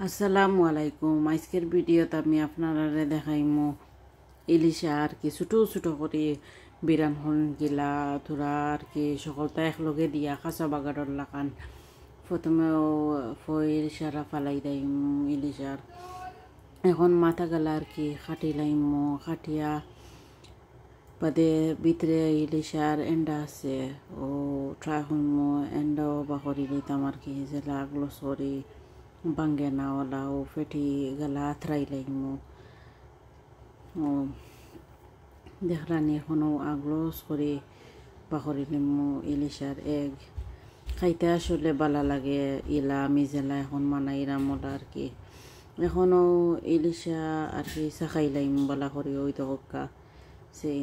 আসসালামু আলাইকুম। আজকের ভিডিওতে আমি আপনারা দেখাইমু ইলিশা আর কি ছোটো ছোটো করে বিরান হন গিলা তোরা আর কি সকলটা একলগে দিয়া খাঁচা বাগারর লাগান প্রথমে ফয়ের সারা ফালাই দাইম ইলিশার এখন মাথা গেলা আর কি খাটি লাইমু খাটিয়া বাদে ভিতরে ইলিশার এন্ডা আছে ও ট্রাই করমু এন্ডাও বাকরি লইতাম আর কি যে লাগলো সরি বাঙ্গে না ওলা ও ফেটি গেলা আথরাই লাইমু ও দেখরানি এখনো আগলোস করে বাকরি লিমু ইলিশার এগ খাইতে আসলে বালা লাগে ইলা আমি জেলা এখন মানাইরাম ওলা আর কি এখনও ইলিশা আর কি চাখাই লাইম বালা করি ওই তো হক্কা সেই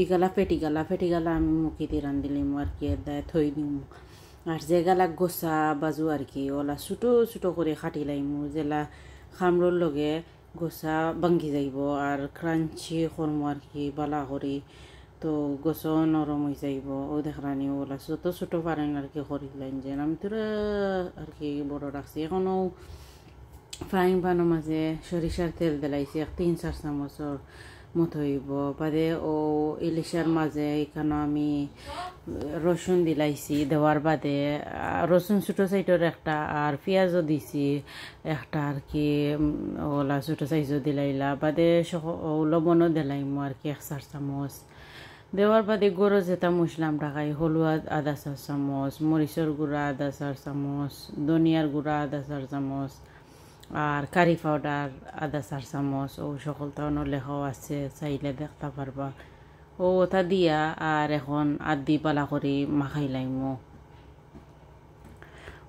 ইগালা ফেটি গালা আমি মুখি দিয়ে রান্ধিলিম আর কি এদায় থই দিম আর যে গালা গোসা বাজু আর কি ওলা ছোটো ছোটো করে খাটি লাইমু জেলা খামরোর লগে গোসা ভাঙ্গি যাইব আর ক্রাঞ্চি করমু আর কি বালা করি তো গোসও নরম হয়ে যাইব ও দেখরানি ওলা ছোটো ছোটো পারেন আর কি করি লাইন যেন আমি তোরা আর কি বড় রাখছি এখনও ফ্রাইং প্যানের মাঝে সরিষার তেল দিলাইছি 3-4 চামচর মতো হইব বাদে ও ইলিশার মাঝে এখানে আমি রসুন দিলাইছি দেওয়ার বাদে রসুন ছোটো সাইজের একটা আর পেঁয়াজও দিছি একটা আর কি ওলা ছোটো সাইজও দিলাইলা বাদে লবণও দিলাইম আর কি 1-4 চামচ দেওয়ার বাদে গরো যেটা মশলা আমরা খাই হলুদ 1/2 চামচ মরিচের গুঁড়া 1/2 চামচ ধনিয়ার গুঁড়া 1/2 চামচ আর কারি পাউডার 1/2 চামচ ও সকলটা লেখাও আছে চাইলে দেখতে পারবা ও ওটা দিয়া আর এখন আদি পালা করে মাখাই লাইমো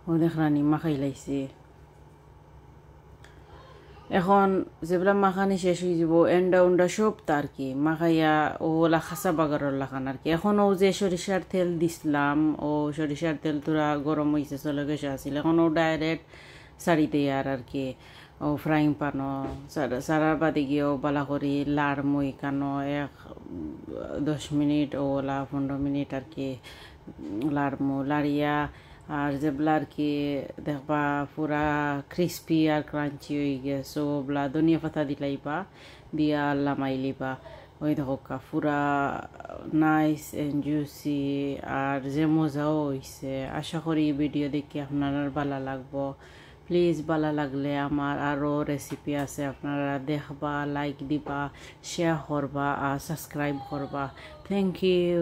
ও দেখরানি মাখাই লাইছি এখন যেগুলা মাখানি শেষ হয়ে যাব এন্ডা উন্ডা সব তার কি মাখাইয়া ওলা খাসা বাগারর লাগান আর কি এখন ও যে সরিষার তেল দিছিলাম ও সরিষার তেল তোরা গরম হয়েছে চলে গেছে আসছিল এখন ও ডাইরেক্ট সারি দিয়ে আর কি ও ফ্রাইং প্যানও সারার বাদে গিয়েও বালা করি লাড় মই কানো 10 মিনিট ওলা 15 মিনিট আর কি লাড়মু লাড়িয়া আর যেগুলা আর কি দেখবা পুরা ক্রিস্পি আর ক্রাঞ্চি হয়ে গেছে ওগুলা ধনিয়া পাতা দিলাইবা দিয়া লামাই লিবা ওই দেখো পুরা নাইস এন্ড জুসি আর যে মজাও হয়েছে আশা করি ভিডিও দেখে আপনার ভালো লাগবো প্লিজ ভালো লাগলে আমার আরও রেসিপি আছে আপনারা দেখবা লাইক দিবা শেয়ার করবা আর সাবস্ক্রাইব করবা থ্যাংক ইউ